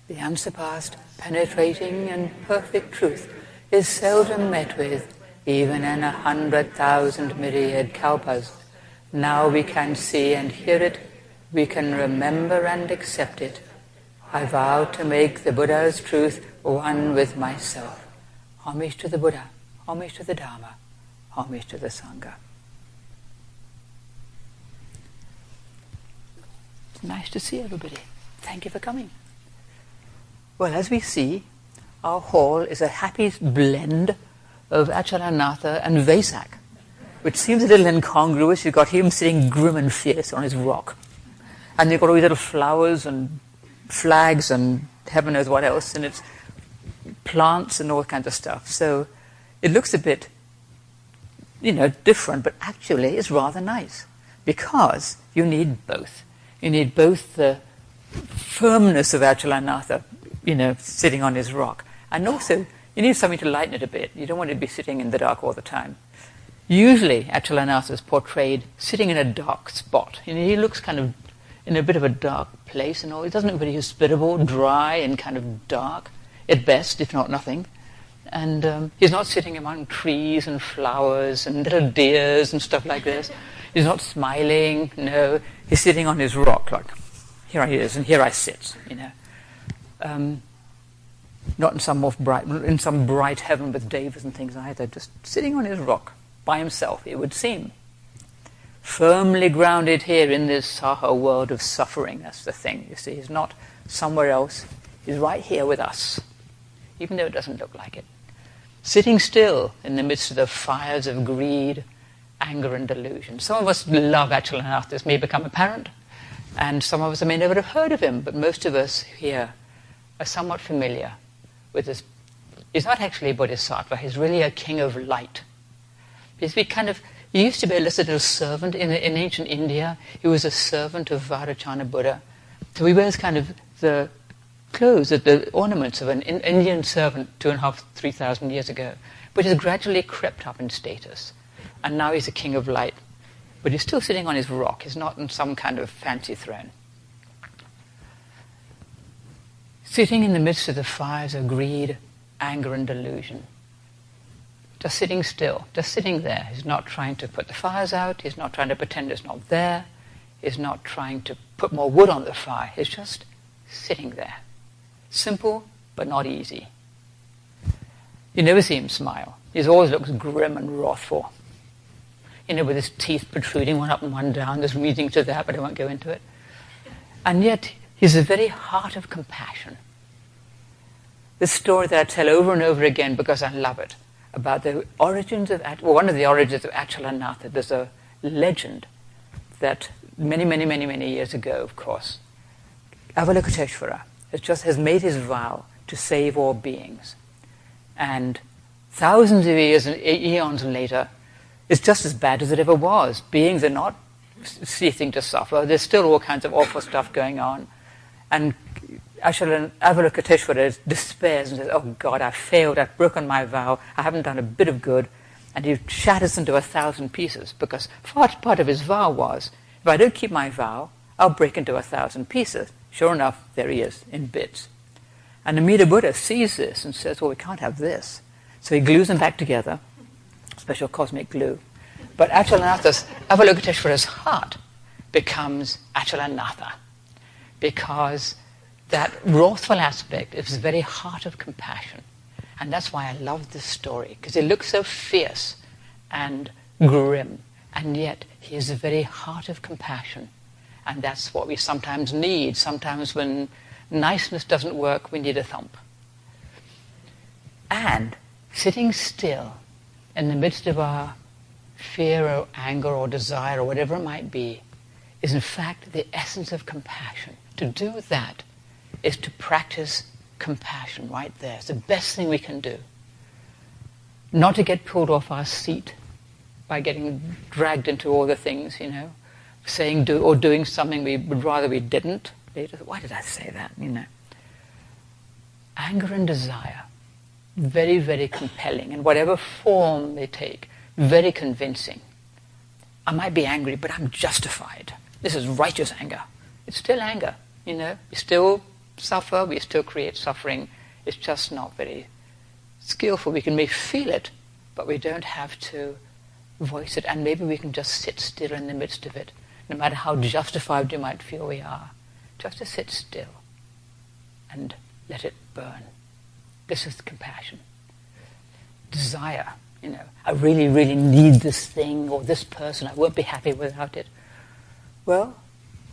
The unsurpassed, penetrating and perfect truth is seldom met with, even in 100,000 myriad kalpas. Now we can see and hear it, we can remember and accept it. I vow to make the Buddha's truth one with myself. Homage to the Buddha, homage to the Dharma, homage to the Sangha. It's nice to see everybody. Thank you for coming. Well, as we see, our hall is a happy blend of Achalanatha and Vesak, which seems a little incongruous. You've got him sitting grim and fierce on his rock. And you've got all these little flowers and flags and heaven knows what else, and it's plants and all kinds of stuff. So it looks a bit, different, but actually it's rather nice because you need both. You need both the firmness of Achalanatha, sitting on his rock, and also you need something to lighten it a bit. You don't want it to be sitting in the dark all the time. Usually Achalanatha is portrayed sitting in a dark spot. He looks kind of in a bit of a dark place and all. He doesn't look very hospitable, dry and kind of dark at best, if not nothing. And he's not sitting among trees and flowers and little deers and stuff like this. He's not smiling, no. He's sitting on his rock, like, here he is and here I sit, Not in some bright heaven with devas and things either, just sitting on his rock by himself, it would seem. Firmly grounded here in this Saha world of suffering, that's the thing, you see. He's not somewhere else, he's right here with us, even though it doesn't look like it. Sitting still in the midst of the fires of greed, anger and delusion. Some of us love Achalanatha, this may become apparent, and some of us may never have heard of him, but most of us here are somewhat familiar with this. He's not actually a bodhisattva, he's really a king of light. He used to be a little servant in ancient India. He was a servant of Vajrayana Buddha. So he wears kind of the clothes, the ornaments of an Indian servant 2,500, 3,000 years ago. But he's gradually crept up in status. And now he's a king of light. But he's still sitting on his rock. He's not on some kind of fancy throne. Sitting in the midst of the fires of greed, anger and delusion. Just sitting still, just sitting there. He's not trying to put the fires out. He's not trying to pretend it's not there. He's not trying to put more wood on the fire. He's just sitting there. Simple, but not easy. You never see him smile. He always looks grim and wrathful. With his teeth protruding, one up and one down. There's reasoning to that, but I won't go into it. And yet, he's the very heart of compassion. This story that I tell over and over again because I love it, about the origins of, one of the origins of Achalanatha. There's a legend that many years ago, of course, Avalokiteshvara has made his vow to save all beings. And thousands of years and eons later, it's just as bad as it ever was. Beings are not ceasing to suffer. There's still all kinds of awful stuff going on. And Avalokiteshvara despairs and says, oh God, I've failed, I've broken my vow, I haven't done a bit of good. And he shatters into 1,000 pieces because part of his vow was, if I don't keep my vow, I'll break into 1,000 pieces. Sure enough, there he is, in bits. And Amida Buddha sees this and says, well, we can't have this. So he glues them back together, special cosmic glue. But Avalokiteshvara's heart becomes Achalanatha because that wrathful aspect is the very heart of compassion. And that's why I love this story, because it looks so fierce and grim, and yet he is the very heart of compassion. And that's what we sometimes need. Sometimes when niceness doesn't work, we need a thump. And sitting still in the midst of our fear or anger or desire or whatever it might be is in fact the essence of compassion. To do that is to practice compassion right there. It's the best thing we can do. Not to get pulled off our seat by getting dragged into all the things, saying doing something we would rather we didn't. Why did I say that? Anger and desire, very, very compelling, in whatever form they take, very convincing. I might be angry, but I'm justified. This is righteous anger. It's still anger, You're still suffer, we still create suffering. It's just not very skillful. We can maybe feel it, but we don't have to voice it. And maybe we can just sit still in the midst of it, no matter how justified we might feel we are. Just to sit still and let it burn. This is compassion. Desire, I really, really need this thing or this person. I won't be happy without it. Well,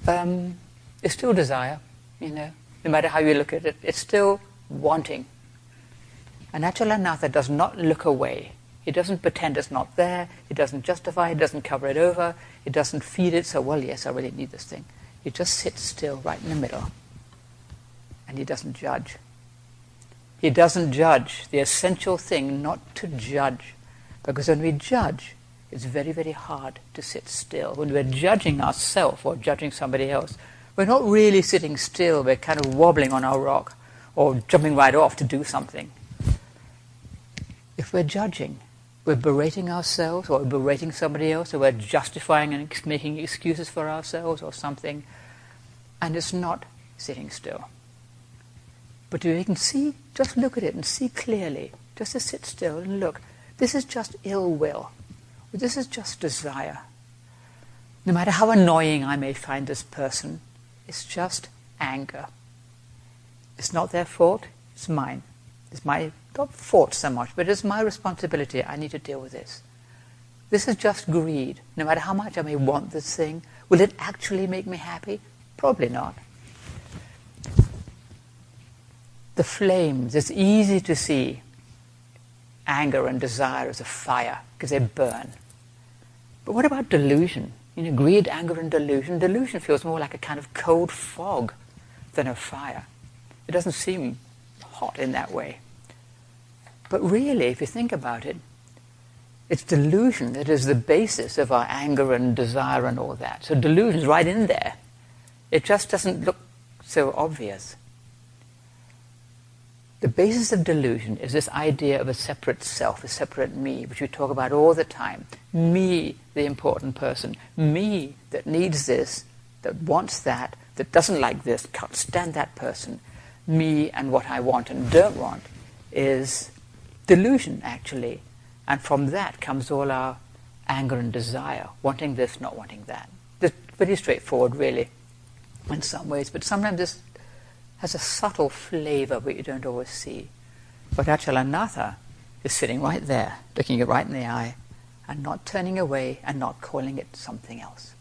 it's still desire, no matter how you look at it. It's still wanting. And Achalanatha does not look away. He doesn't pretend it's not there. He doesn't justify it. He doesn't cover it over. He doesn't feed it. So, well, yes, I really need this thing. He just sits still right in the middle. And he doesn't judge. He doesn't judge. The essential thing, not to judge. Because when we judge, it's very, very hard to sit still. When we're judging ourselves or judging somebody else, we're not really sitting still. We're kind of wobbling on our rock or jumping right off to do something. If we're judging, we're berating ourselves or berating somebody else, or we're justifying and making excuses for ourselves or something, and it's not sitting still. But you can see, just look at it and see clearly, just to sit still and look. This is just ill will. This is just desire. No matter how annoying I may find this person, it's just anger. It's not their fault, it's mine. It's my, not fault so much, but it's my responsibility. I need to deal with this. This is just greed. No matter how much I may want this thing, will it actually make me happy? Probably not. The flames, it's easy to see anger and desire as a fire because they burn. But what about delusion? Greed, anger, and delusion. Delusion feels more like a kind of cold fog than a fire. It doesn't seem hot in that way. But really, if you think about it, it's delusion that is the basis of our anger and desire and all that. So delusion's right in there. It just doesn't look so obvious. The basis of delusion is this idea of a separate self, a separate me, which we talk about all the time. Me, the important person. Me that needs this, that wants that doesn't like this, can't stand that person. Me and what I want and don't want is delusion, actually. And from that comes all our anger and desire, wanting this, not wanting that. It's pretty straightforward, really, in some ways. But sometimes this has a subtle flavor that you don't always see. But Achalanatha is sitting right there, looking it right in the eye, and not turning away and not calling it something else.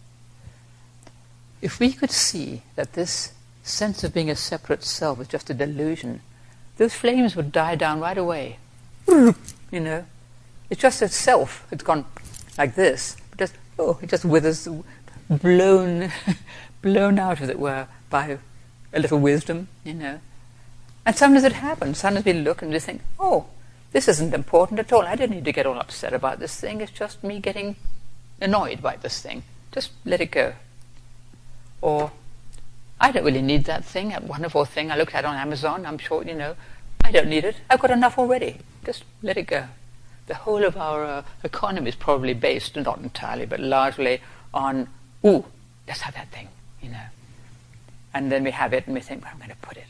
If we could see that this sense of being a separate self is just a delusion, those flames would die down right away. It's just a self. It's gone like this. It just withers, blown out, as it were, by a little wisdom, And sometimes it happens. Sometimes we look and we think, oh, this isn't important at all. I don't need to get all upset about this thing. It's just me getting annoyed by this thing. Just let it go. Or, I don't really need that thing, that wonderful thing I looked at on Amazon. I'm sure, I don't need it. I've got enough already. Just let it go. The whole of our economy is probably based, not entirely, but largely on, ooh, let's have that thing, And then we have it and we think, where am I going to put it?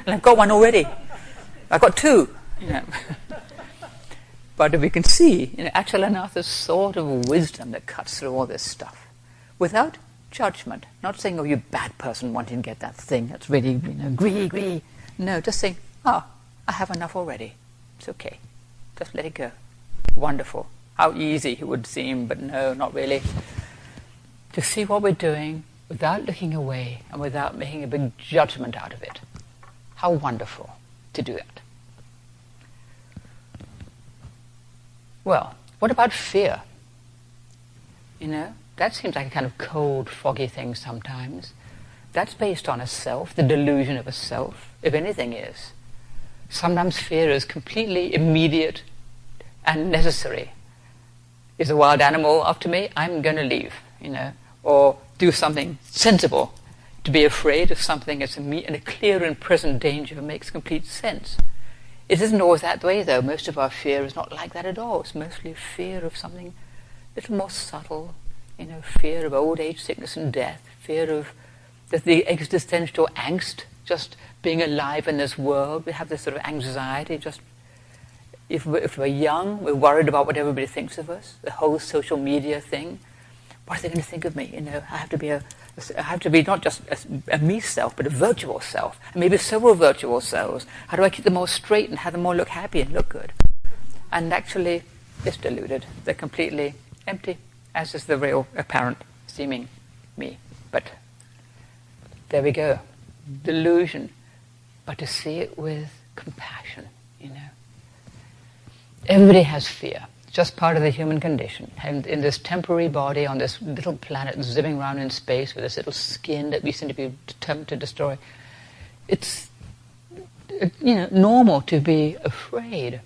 And I've got one already. I've got two, But if we can see, Achalanatha's sort of wisdom that cuts through all this stuff, without judgment, not saying, oh, you bad person wanting to get that thing, that's really, greedy. No, just saying, I have enough already. It's okay. Just let it go. Wonderful. How easy it would seem, but no, not really. To see what we're doing without looking away and without making a big judgment out of it. How wonderful to do that. Well, what about fear? That seems like a kind of cold, foggy thing sometimes. That's based on a self, the delusion of a self, if anything is. Sometimes fear is completely immediate and necessary. Is a wild animal after me? I'm going to leave, or do something sensible. To be afraid of something that's in a clear and present danger makes complete sense. It isn't always that way, though. Most of our fear is not like that at all. It's mostly fear of something a little more subtle, fear of old age, sickness and death, fear of the existential angst just being alive in this world. We have this sort of anxiety. Just if we're young, we're worried about what everybody thinks of us. The whole social media thing. What are they going to think of me? I have to be not just a me self, but a virtual self, and maybe several virtual selves. How do I keep them all straight and have them all look happy and look good? And actually, it's deluded. They're completely empty, as is the real apparent seeming me. But there we go. Delusion. But to see it with compassion, Everybody has fear. It's just part of the human condition. And in this temporary body, on this little planet zipping around in space with this little skin that we seem to be determined to destroy, it's normal to be afraid.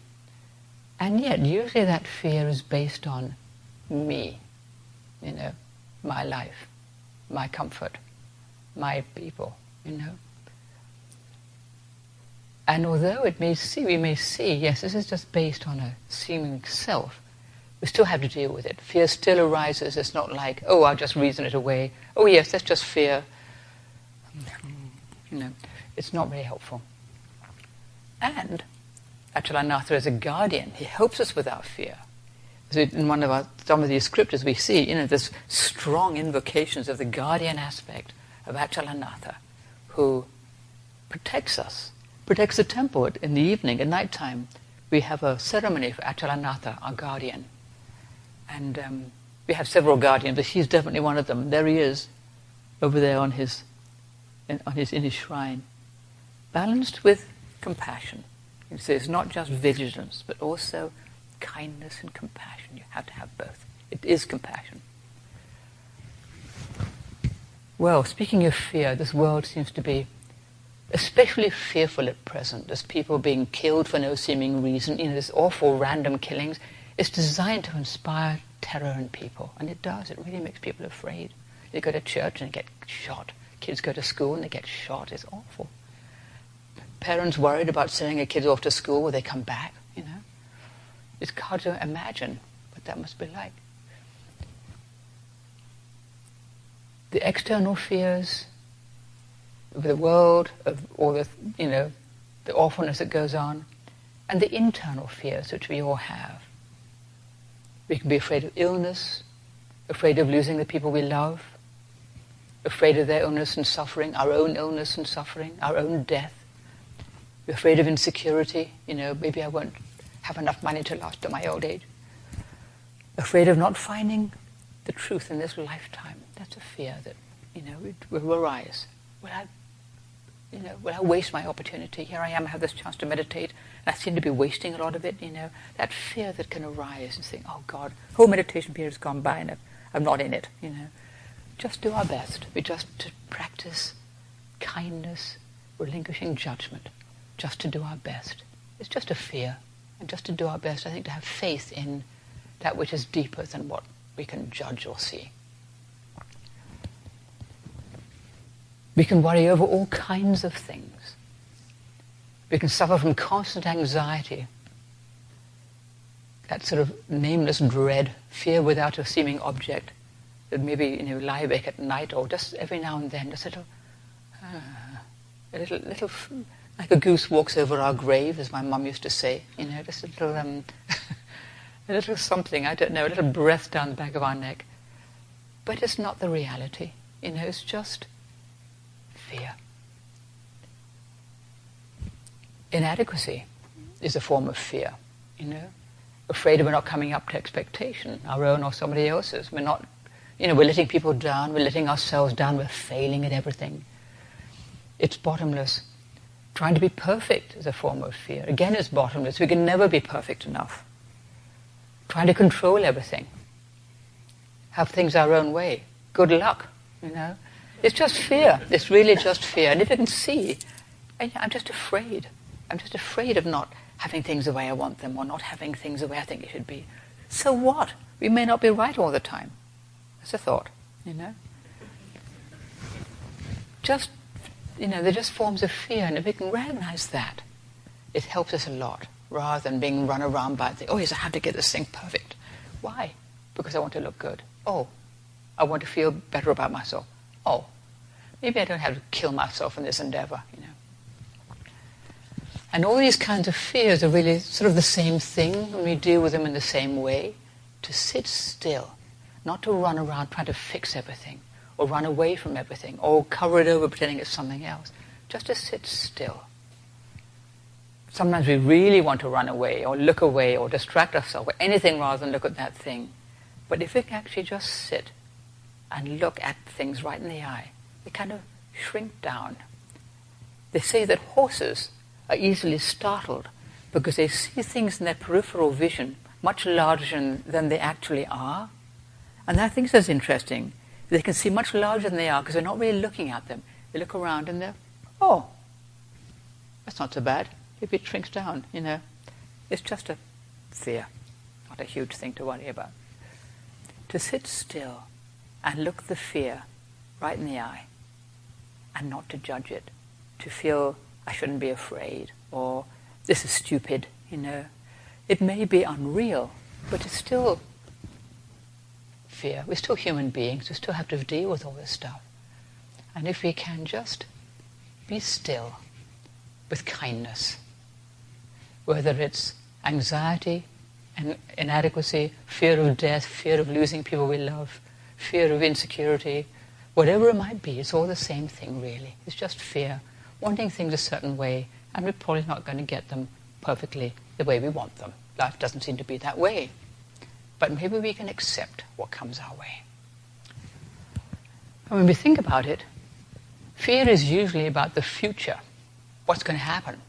And yet, usually that fear is based on me, my life, my comfort, my people, And although we may see, yes, this is just based on a seeming self, we still have to deal with it. Fear still arises. It's not like, oh, I'll just reason it away. Oh, yes, that's just fear. It's not very helpful. And Achalanatha is a guardian. He helps us with our fear. So in some of these scriptures we see, this strong invocations of the guardian aspect of Achalanatha, who protects us, protects the temple in the evening. At night time, we have a ceremony for Achalanatha, our guardian. And we have several guardians, but he's definitely one of them. There he is, over there in his shrine, balanced with compassion. So it's not just vigilance, but also kindness and compassion. You have to have both. It is compassion. Well, speaking of fear, this world seems to be especially fearful at present. There's people being killed for no seeming reason. This awful random killings. It's designed to inspire terror in people, and it does. It really makes people afraid. They go to church and they get shot. Kids go to school and they get shot. It's awful. Parents worried about sending their kids off to school where they come back, It's hard to imagine what that must be like. The external fears of the world, of all the, the awfulness that goes on, and the internal fears which we all have. We can be afraid of illness, afraid of losing the people we love, afraid of their illness and suffering, our own illness and suffering, our own death. We're afraid of insecurity, maybe I won't have enough money to last to my old age. Afraid of not finding the truth in this lifetime. That's a fear that, it will arise. Will I waste my opportunity? Here I am, I have this chance to meditate, and I seem to be wasting a lot of it, That fear that can arise and saying, oh God, whole meditation period has gone by and I'm not in it, Just do our best. We just to practice kindness, relinquishing judgment, just to do our best. It's just a fear. And just to do our best, I think, to have faith in that which is deeper than what we can judge or see. We can worry over all kinds of things. We can suffer from constant anxiety, that sort of nameless dread, fear without a seeming object, that maybe lie awake at night or just every now and then, just a little, like a goose walks over our grave, as my mum used to say, just a little, a little something, I don't know, a little breath down the back of our neck. But it's not the reality, it's just fear. Inadequacy is a form of fear, afraid of we're not coming up to expectation, our own or somebody else's. We're not, we're letting people down, we're letting ourselves down, we're failing at everything. It's bottomless. Trying to be perfect is a form of fear. Again, it's bottomless. We can never be perfect enough. Trying to control everything. Have things our own way. Good luck, It's just fear. It's really just fear. And if you can see, I'm just afraid. I'm just afraid of not having things the way I want them or not having things the way I think it should be. So what? We may not be right all the time. That's a thought, Just, they're just forms of fear. And if we can recognize that, it helps us a lot, rather than being run around by the, oh yes, I have to get this thing perfect. Why? Because I want to look good. Oh, I want to feel better about myself. Oh, maybe I don't have to kill myself in this endeavor, And all these kinds of fears are really sort of the same thing when we deal with them in the same way. To sit still, not to run around trying to fix everything, or run away from everything, or cover it over pretending it's something else. Just to sit still. Sometimes we really want to run away, or look away, or distract ourselves, or anything rather than look at that thing. But if we can actually just sit and look at things right in the eye, they kind of shrink down. They say that horses are easily startled because they see things in their peripheral vision much larger than they actually are. And I think that's interesting. They can see much larger than they are because they're not really looking at them. They look around and they're, oh, that's not so bad. If it shrinks down, it's just a fear, not a huge thing to worry about. To sit still and look the fear right in the eye and not to judge it, to feel I shouldn't be afraid, or this is stupid, It may be unreal, but it's still fear. We're still human beings. We still have to deal with all this stuff. And if we can just be still with kindness, whether it's anxiety and inadequacy, fear of death, fear of losing people we love, fear of insecurity, whatever it might be, it's all the same thing really. It's just fear, wanting things a certain way, and we're probably not going to get them perfectly the way we want them. Life doesn't seem to be that way. But maybe we can accept what comes our way. And when we think about it, fear is usually about the future. What's going to happen?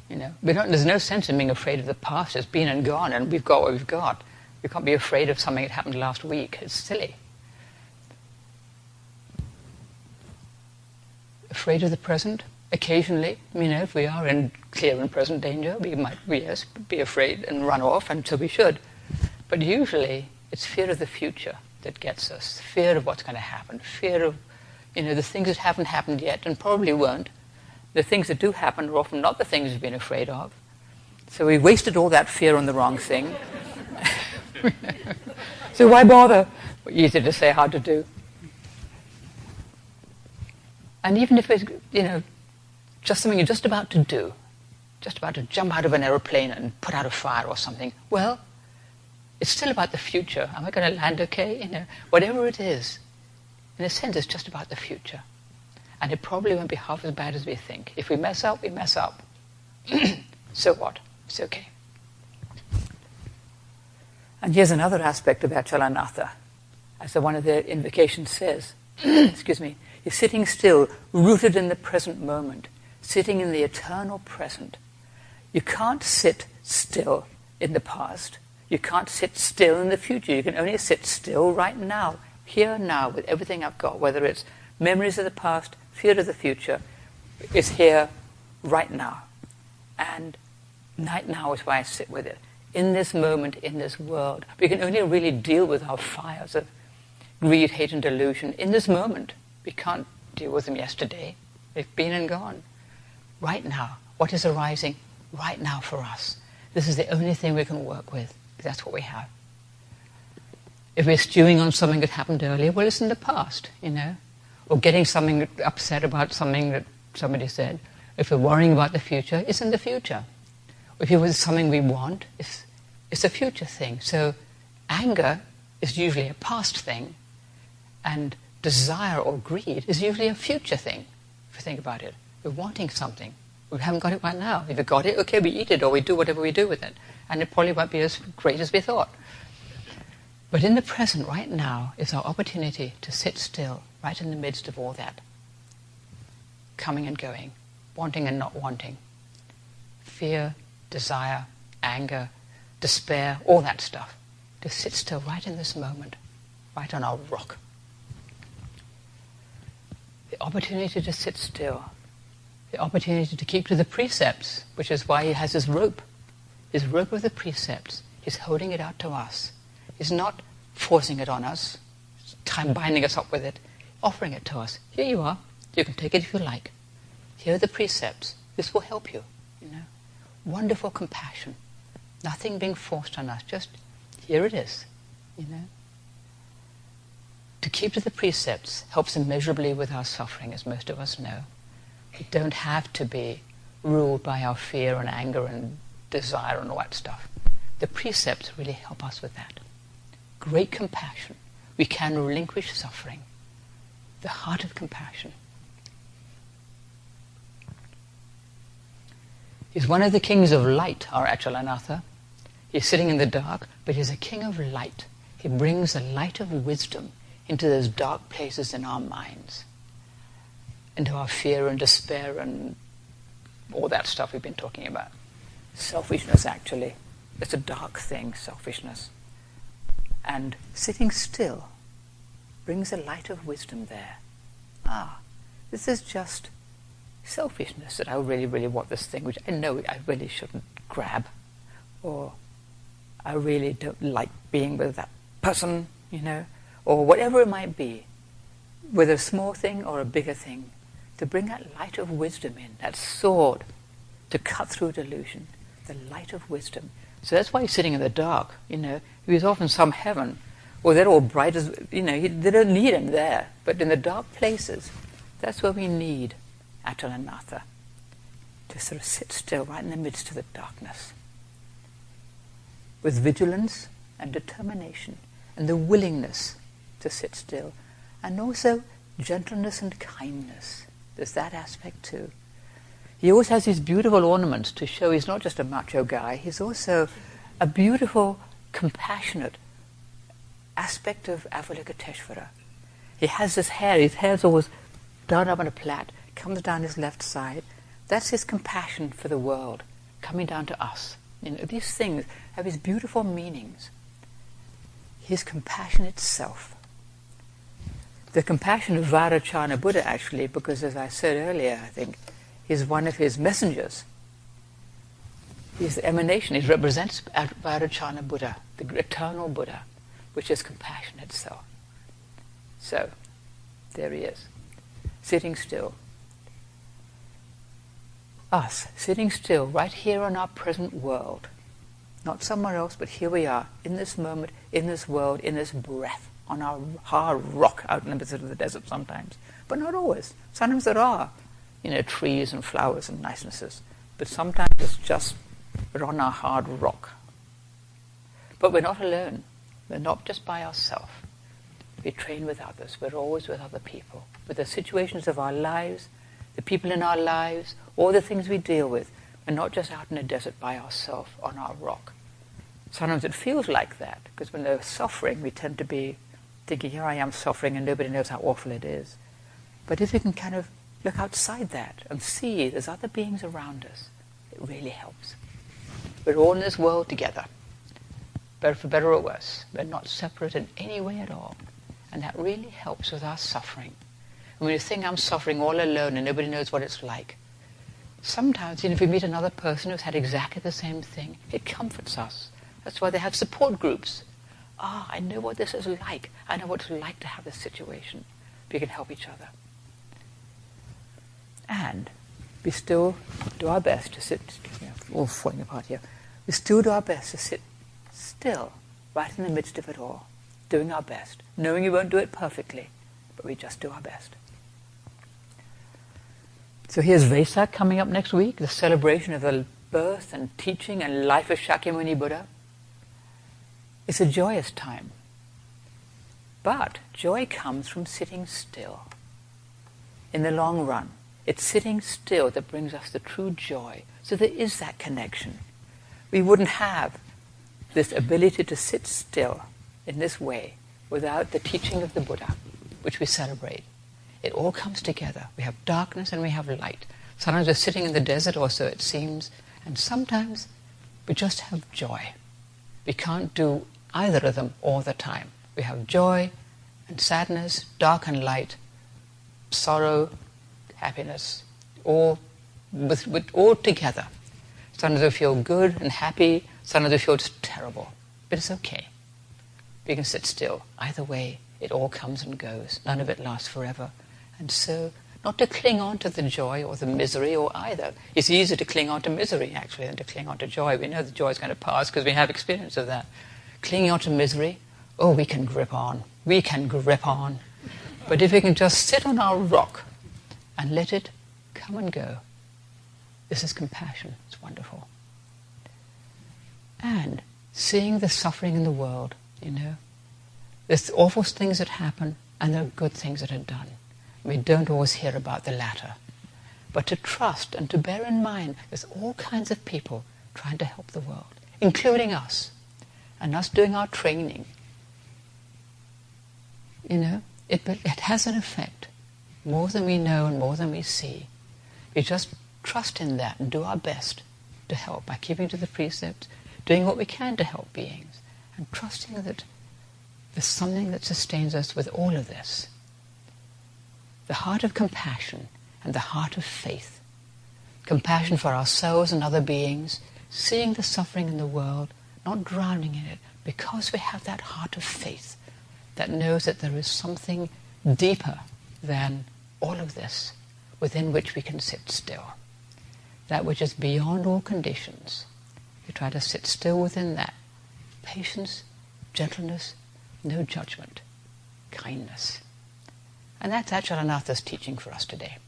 There's no sense in being afraid of the past. It's been and gone, and we've got what we've got. We can't be afraid of something that happened last week. It's silly. Afraid of the present? Occasionally, if we are in clear and present danger, we might, yes, be afraid and run off, and so we should. But usually, it's fear of the future that gets us. Fear of what's going to happen. Fear of, the things that haven't happened yet and probably won't. The things that do happen are often not the things we've been afraid of. So we wasted all that fear on the wrong thing. So why bother? Easy to say, hard to do. And even if it's, just something you're just about to do, just about to jump out of an aeroplane and put out a fire or something, well, it's still about the future. Am I going to land okay? Whatever it is, in a sense, it's just about the future. And it probably won't be half as bad as we think. If we mess up, we mess up. So what? It's okay. And here's another aspect of Achalanatha. As one of the invocations says, excuse me, you're sitting still, rooted in the present moment, sitting in the eternal present. You can't sit still in the past. You can't sit still in the future. You can only sit still right now, here now, with everything I've got, whether it's memories of the past, fear of the future. It's here right now. And right now is why I sit with it. In this moment, in this world, we can only really deal with our fires of greed, hate, and delusion in this moment. We can't deal with them yesterday. They've been and gone. Right now, what is arising right now for us? This is the only thing we can work with. That's what we have. If we're stewing on something that happened earlier, well, it's in the past, Or getting something upset about something that somebody said. If we're worrying about the future, it's in the future. If it was something we want, it's a future thing. So anger is usually a past thing, and desire or greed is usually a future thing, if you think about it. We're wanting something. We haven't got it right now. If we got it, okay, we eat it, or we do whatever we do with it. And it probably won't be as great as we thought. But in the present, right now, is our opportunity to sit still, right in the midst of all that. Coming and going, wanting and not wanting. Fear, desire, anger, despair, all that stuff. To sit still right in this moment, right on our rock. The opportunity to sit still. The opportunity to keep to the precepts, which is why he has his rope of the precepts. He's holding it out to us. He's not forcing it on us, binding us up with it, offering it to us. Here you are. You can take it if you like. Here are the precepts. This will help you. Wonderful compassion. Nothing being forced on us. Just here it is. To keep to the precepts helps immeasurably with our suffering, as most of us know. We don't have to be ruled by our fear and anger and desire and all that stuff. The precepts really help us with that. Great compassion. We can relinquish suffering. The heart of compassion. He's one of the kings of light, our Achalanatha. He's sitting in the dark, but he's a king of light. He brings the light of wisdom into those dark places in our minds, into our fear and despair and all that stuff we've been talking about. Selfishness, actually. It's a dark thing, selfishness. And sitting still brings a light of wisdom there. This is just selfishness that I really, really want this thing, which I know I really shouldn't grab. Or I really don't like being with that person, or whatever it might be, whether a small thing or a bigger thing, to bring that light of wisdom in, that sword to cut through delusion, the light of wisdom. So that's why he's sitting in the dark, If he's off in some heaven, or they're all bright as, they don't need him there. But in the dark places, that's where we need Achalanatha, to sort of sit still right in the midst of the darkness, with vigilance and determination, and the willingness to sit still, and also gentleness and kindness. There's that aspect too. He always has these beautiful ornaments to show he's not just a macho guy, he's also a beautiful, compassionate aspect of Avalokiteshvara. He has this hair, his hair's always done up in a plait, comes down his left side. That's his compassion for the world, coming down to us. These things have these beautiful meanings. His compassion itself. The compassion of Vajrayana Buddha, actually, because as I said earlier, I think, he's one of his messengers. He's the emanation, he represents Vajrayana Buddha, the eternal Buddha, which is compassion itself. So, there he is, sitting still. Us, sitting still, right here in our present world. Not somewhere else, but here we are, in this moment, in this world, in this breath, on our hard rock out in the middle of the desert sometimes. But not always. Sometimes there are, trees and flowers and nicenesses. But sometimes it's just, we're on our hard rock. But we're not alone. We're not just by ourselves. We train with others. We're always with other people. With the situations of our lives, the people in our lives, all the things we deal with. We're not just out in the desert by ourselves on our rock. Sometimes it feels like that, because when there's suffering, we tend to be thinking, here I am suffering and nobody knows how awful it is. But if we can kind of look outside that and see there's other beings around us, it really helps. We're all in this world together, for better or worse. We're not separate in any way at all. And that really helps with our suffering. And when you think I'm suffering all alone and nobody knows what it's like, sometimes, if we meet another person who's had exactly the same thing, it comforts us. That's why they have support groups. I know what this is like. I know what it's like to have this situation. We can help each other. And we still do our best to sit, all falling apart here. We still do our best to sit still, right in the midst of it all, doing our best, knowing we won't do it perfectly, but we just do our best. So here's Vesak coming up next week, the celebration of the birth and teaching and life of Shakyamuni Buddha. It's a joyous time. But joy comes from sitting still. In the long run, it's sitting still that brings us the true joy. So there is that connection. We wouldn't have this ability to sit still in this way without the teaching of the Buddha, which we celebrate. It all comes together. We have darkness and we have light. Sometimes we're sitting in the desert, or so it seems, and sometimes we just have joy. We can't do either of them all the time. We have joy and sadness, dark and light, sorrow, happiness, all all together. Sometimes we feel good and happy, sometimes we feel just terrible. But it's okay. We can sit still. Either way, it all comes and goes. None of it lasts forever. And so, not to cling on to the joy or the misery or either. It's easier to cling on to misery, actually, than to cling on to joy. We know the joy is going to pass because we have experience of that. Clinging on to misery, we can grip on. We can grip on. But if we can just sit on our rock and let it come and go, the This is compassion. It's wonderful. And seeing the suffering in the world, there's awful things that happen and there are good things that are done. We don't always hear about the latter. But to trust and to bear in mind there's all kinds of people trying to help the world, including us, and us doing our training. It has an effect, more than we know and more than we see. We just trust in that and do our best to help by keeping to the precepts, doing what we can to help beings, and trusting that there's something that sustains us with all of this. The heart of compassion and the heart of faith. Compassion for ourselves and other beings, seeing the suffering in the world, not drowning in it, because we have that heart of faith that knows that there is something deeper than all of this within which we can sit still. That which is beyond all conditions. We try to sit still within that. Patience, gentleness, no judgment, kindness. And that's Achalanatha's teaching for us today.